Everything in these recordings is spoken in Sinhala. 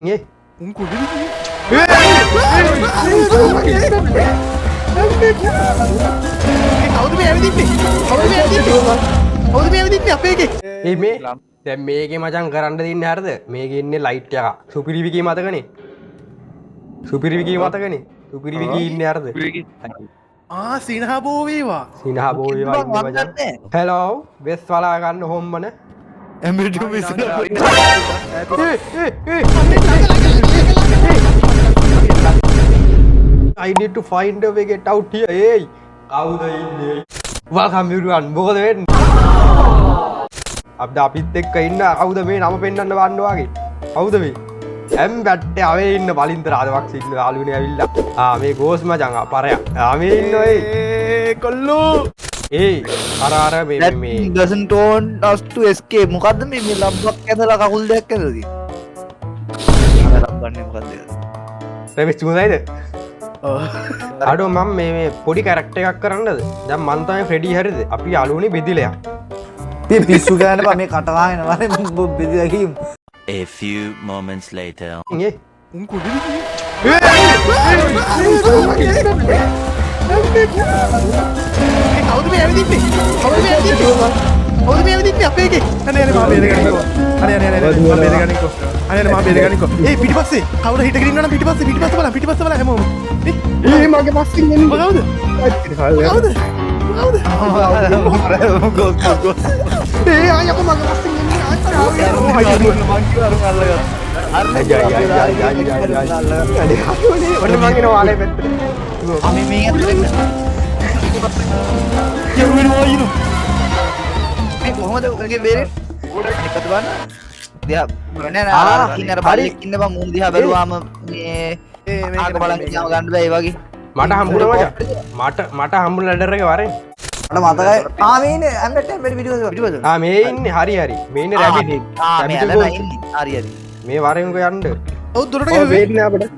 Nghe. Ungku dia. Kau tu biar ni. Kau tu biar ni apa ke? ඒ මේ දැන් මේකේ මචං කරන්න දෙන්නේ හරිද? මේකේ ඉන්නේ ලයිට් එක. සුපිරි විකී මතකනේ. සුපිරි විකී මතකනේ. සුපිරි විකී ඉන්නේ හරිද? Ah, sinha bowewa. සිනහ බෝ වේවා ඉන්නේ මචං. හෙලෝ වෙස් වලා ගන්න හොම්මන. Emergency missile. I need to find a way get out here. Hey, කවුද ඉන්නේ? Welcome everyone. මොකද වෙන්නේ? අපිත් එක්ක ඉන්න කවුද මේ නම පෙන්නන්න වන්න වගේ? කවුද මේ? එම් බැට්ටේ අවේ ඉන්න බලින්තර ආදවක්ස ඉන්න යාළුවනේ ඇවිල්ලා. මේ ගෝස් මචං පරයක්. මේ ඉන්න ඔය. කොල්ලෝ. ඒ අර මේ doesn't want us to escape. මොකද්ද මේ ලම්බක් ඇදලා කකුල් දෙකක් ඇදලා තියෙන්නේ. අර ලම්බන්නේ මොකද්ද? රෙවිස් මුදයිද? අඩෝ මම මේ පොඩි කැරක්ටර් එකක් කරන්නද? දැන් මන් තමයි ෆ්‍රෙඩි හරිද? අපි යාළුවනේ බෙදිලා. මේ පිස්සු ගන්න බා මේ කටවාගෙන වරේ බෙදලා ගියමු. A few moments later. Nghe. Ungku dia. Kau tu biar ni. Kau tu biar ni apa ke? Ane mah beregan ko. Ane mah beregan ko. Mah beregan ko. පිටිපස්සේ කවුරු හිටගෙන ඉන්නවනම් පිටිපස්සේ බලන්න හැමෝම. මගේ පස්සෙන් එන්නේ. කවුද? කවුද? ගොස්. ආයක මගේ පස්සෙන් එන්නේ. ඔන්න මං එනවා ආලේ පැත්තට. අපි මේ කොහොමද ඔයගේ බේරෙන්නේ? එකතු බලන්න. දිහා නෑ නෑ කින්නර බල්ලෙක් ඉන්න බං මූණ දිහා බැලුවාම මේ ආක බලන් ගියාම ගන්න බෑ ඒ වගේ. මට හම්බුණා මචං. මට හම්බුණා ලැඩර් එකේ වරෙන්. මට මතකයි. මේ ඉන්නේ අම්බෙට් වීඩියෝ. මේ ඉන්නේ හරි. මේ ඉන්නේ රැබිට්. මේ ඇලලා ඉන්නේ. හරි. මේ වරෙන් කො යන්න. ඔව් දුරට ගිහින් වෙන්නේ අපිට.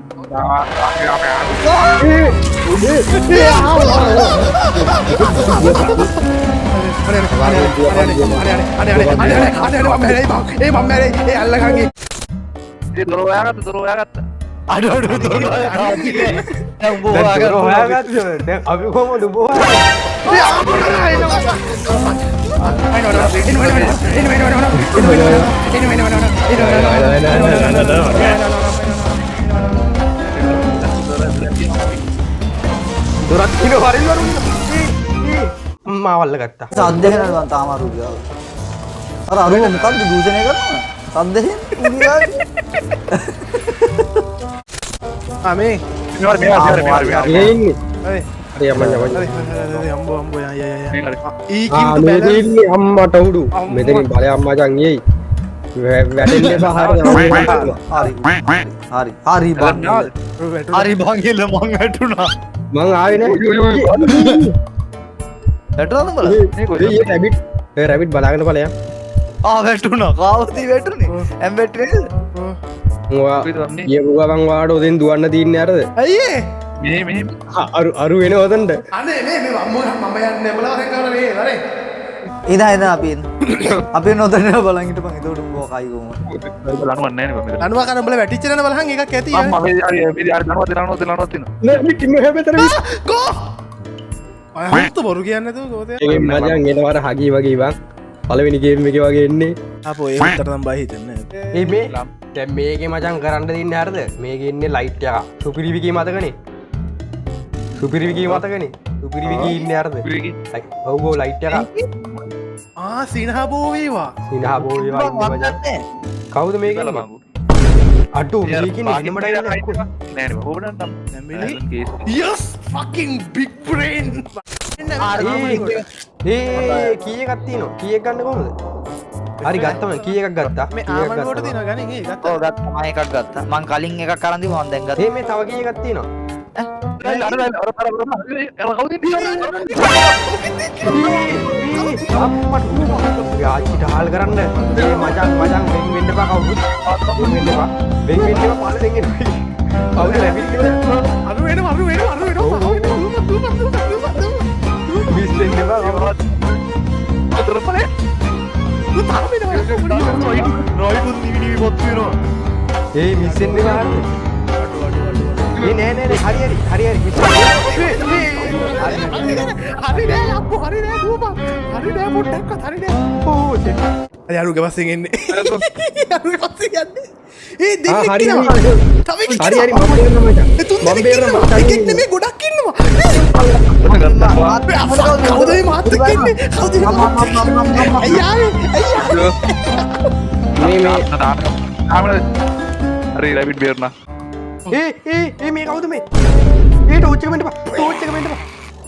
දුරක් කින වරින් වරුන් මාවල්ල ගත්තා. සද්දේ නේද තාම අරු ගියා. අර අරු මොකද්ද දූෂණය කරනවා? සද්දේ උගියා. මේ ඒ ඉන්නේ. හරි. හරි යමන්න. අම්බෝ යා. මේ ඉන්නේ අම්මට උඩු. මෙතනින් බලය අම්මා මචං එයි. වැටෙන්න එපා හරිද? හරි බං. හරි බං එල මං වැටුණා. මං ආවේ නෑ. වැටුණාද බල? ඒ රැබිට් බලාගෙන බලයන්. වැටුණා. කාවද වැටුනේ? ඇම්බෙට් නේද? ඔයා කියපු ගමන් වාඩ ඔතෙන් දුවන්න තියන්නේ අරද? අයියේ මේ අරු වෙන ඔතෙන්ට. අනේ මේ මම යන්නේ බලවරෙන් කරලා මේ වරේ. ඉදා අපි නොදන්න බලන් හිටපන්. එතකොට උඹ කයි කොහොමද? ලනුවක් නැහැ නේ මෙතන. ලනුවා කරන් බල වැටිච්ච නේද බලහන් එකක් ඇති. අම්මා මේ අර ලනුවක් තියෙනවා. නෑ මිටි මෙහෙ මෙතන. කෝ අයහුත් බොරු කියන්නේ නැතුව ගෝතේ. ඒ මචං එනවර හගී වගේ බං. පළවෙනි ගේම් එකේ වගේ එන්නේ. අපෝ ඒ උත්තර නම් බයි හිතන්නේ. ඒ මේ දැන් මේකේ මචං කරන්න දෙන්නේ හරිද? මේකේ ඉන්නේ ලයිට් එක. සුපිරි විකී මතකනේ. සුපිරි විකී ඉන්නේ හරිද? ඔව් ඔව් ලයිට් එක. ආ සිනහා බෝවේවා. සිනහ බෝ වේවා ඉන්නේ මචං. කවුද මේක ඉන්නේ? අඩු මේකේ නිකමඩ ඉන්නේ. නෑ නේ ඕනනම් Yes fucking big brain. ඒ කීයක් තියෙනවා? කීයක් ගන්න කොහොමද? හරි ගත්තම කීයක් ගත්තා? මේ ආමනුවට දිනවා ගන්නේ ඒ ගත්තා. ඔව් ගත්තා. මම එකක් ගත්තා. මං කලින් එකක් අරන් දීම මං දැන් ගත්තා. මේ තව කීයක් තියෙනවා? යාචිට හාල් කරන්න මේ මචං වෙන් වෙන්න එපා කවුරුත් වෙන් වෙන්න එපා පාලෙන් එන්න කවුද රැබිට් අරු වෙනවා මිස් වෙන්න එපා තාම වෙනවා නොයිකුත් නිවිනිවි පොත් වෙනවා ඒ මිස්සෙන්නේ වාරද ඒ නෑ නෑ හරි මිස් හරි නෑ අප්පු හරි නෑ දුවපන් හරි නෑ පොඩ්ඩක්වත් හරි නෑ ඕ අය අරුගේ පස්සෙන් එන්නේ අරුගේ පස්සෙන් යන්නේ ඒ දෙන්නෙක් හරි ඉන්නවා තව එකෙක් හරි ඉන්නවා. මම බේරනවා මචං ඒ තුන් දෙනෙක් ඉන්නවා. එකෙක් නෙමෙයි ගොඩක් ඉන්නවා කවුද මේ මාත් එක්ක ඉන්නේ කවුද අයියා මේ හරි රැබිට් බේරනා ඒ මේ කවුද මේ ඒ ටෝච් එක මෙන්න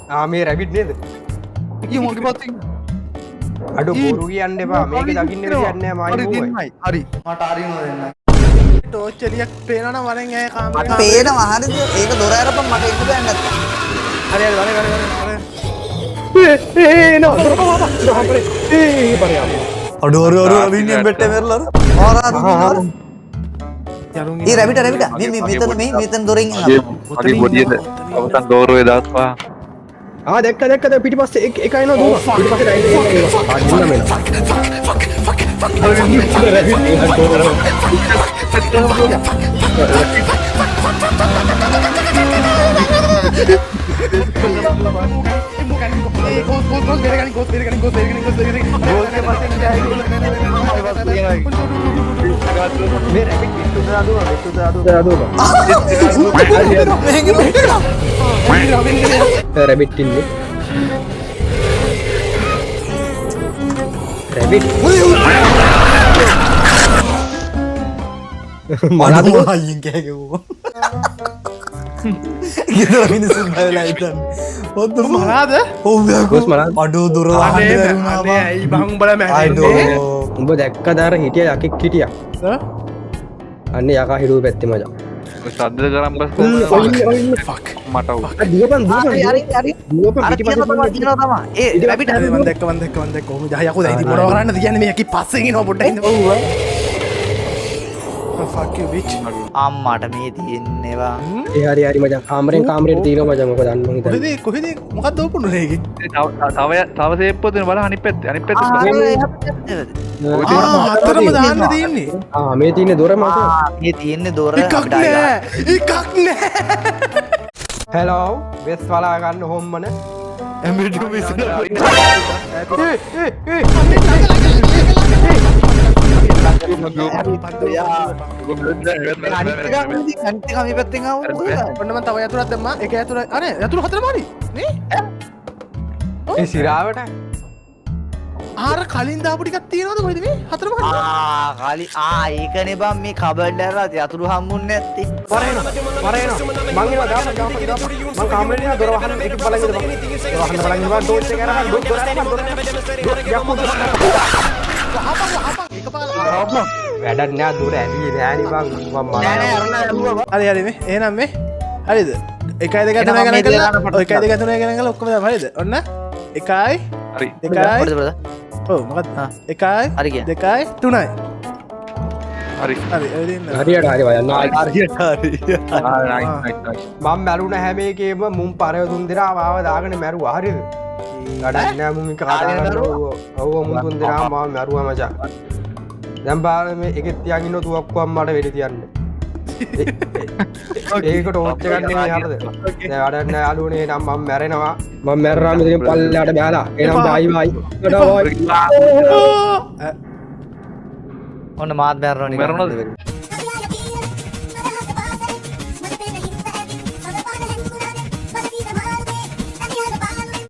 බා මේ රැබිට් නේද කී මොකද පස්සේ අඩෝ බොරු කියන්න එපා මේක දකින්න විදියක් නෑ මයි බෝයි හරි මට අරිනව දෙන්න ටෝච් එලියක් පේනවනම් වරෙන් ඇය මට කාමරේ පේනවා හරිද ඒක දොර අරපන් මට එන්න බෑ නැත්තම් හරි වරේ අඩු අවින්නෙන් බෙට්ටේ මෙරලා ඒ රැබිට මේ මෙතන දොරෙන් මගේ බොඩියද අවසන් දෝරුවේ දාස්වා දැක්ක පිටිපස්සේ එක එනවා දුව පිටිපස්සේ මේ රැබිට් පිටුද රැබිට් ඉන්නේ රැබිට් මනත් අයියෙන් කෑගෙව්වා ගෙදර මිනිස්සුන් බයලා හිටන් ඔද්ද මනාද ඔව් කොස් මනත් අඩෝ දොර වහන්න බැරුණා අනේ ඇයි බං උඹලා මැරෙන්නේ අයිඩෝ උඹ දැක්කද අර හිටිය යකෙක් හිටියා අන්න යකා හිරුව පැත්තේ මචං සද්ද කරම් බස් ෆක් මට දුවපන් දුවපන් අර කියනවා තමයි ඒ රැබිට මම දැක්ක කොහොමද යකෝ දැන් ඉතින් මොනව කරන්නද කියන්නේ මේ යකි පස්සෙන් එනවා පොඩ්ඩක් ඉන්න ඔව් fuck you bitch අම්මාට මේ තියෙන්නේවා ඒ හරි මචං කාමරෙන් තියෙනවා මචං මොකද අන්න මං හිතන්නේ කොහෙද මොකක්ද ඔපුණු ඒකේ තව සේප්පුව දෙන බල අනිත් පැත්තේ හතරම දාන්න තියෙන්නේ මේ තියෙන දොර මත මේ තියෙන්නේ දොර එකක් නෑ හෙලෝ වෙස් වලා ගන්න හොම්මන ඇමිටු මිසන අනිත් පැත්තෙන් ආවොත් ඔන්න මම තව යතුරක් දැම්මා ඒක යතුර අනේ යතුරු හතරම හරි නේ ඒ සිරාවට ආර කලින් දාපු ටිකක් තියෙනවද කොහෙද මේ හතරම හරි කාලි ඒකනේ බං මේ කබඩ් ඇරලා යතුරු හම්බුන්නේ නැත්තේ පරේන මං එනවා දාපන් මං කාමරේ ඉන්න දොර වහන්න එක බලන් ඉඳපන් බලන් ඉඳපන් ඩෝර් එක අරන් දොර වැඩක් නෑ දොර ඇදී නෑනි බං මම නෑ අරලා ඇරුවා හරි මේ එහෙනම් මේ හරිද 1 2 3 ගණන් කළා 1 2 3 ගණන් කළා ඔක්කොම දැන් හරිද ඔන්න 1යි හරි 2යි ඔව් මොකක්ද 1යි හරි කිය 2යි 3යි හරි හරි එදින්න හරියට හරි වයන්න හරි මම මැරුණ හැම එකේම මුන් පරය තුන් දෙනා මාව දාගෙන මැරුවා හරිද ගඩක් නෑ මුන් කතා කරනවා ඔව් මුන් තුන් දෙනා මාව මැරුවා මචං දැන් බලන්න මේ එකෙත් තියන් ඉන්න තුවක්කුවක් මට වෙඩි තියන්න ඒක ටෝච් එකක් නෙමෙයි හරිද දැන් වැඩක් නෑ යාළුවනේ නම් මම මැරෙනවා මම මැරරාම ඉතින් පල්ලයට බෑලා එහෙනම් බයි බයි ඔන්න මාත් බැරනවා මැරුණාද?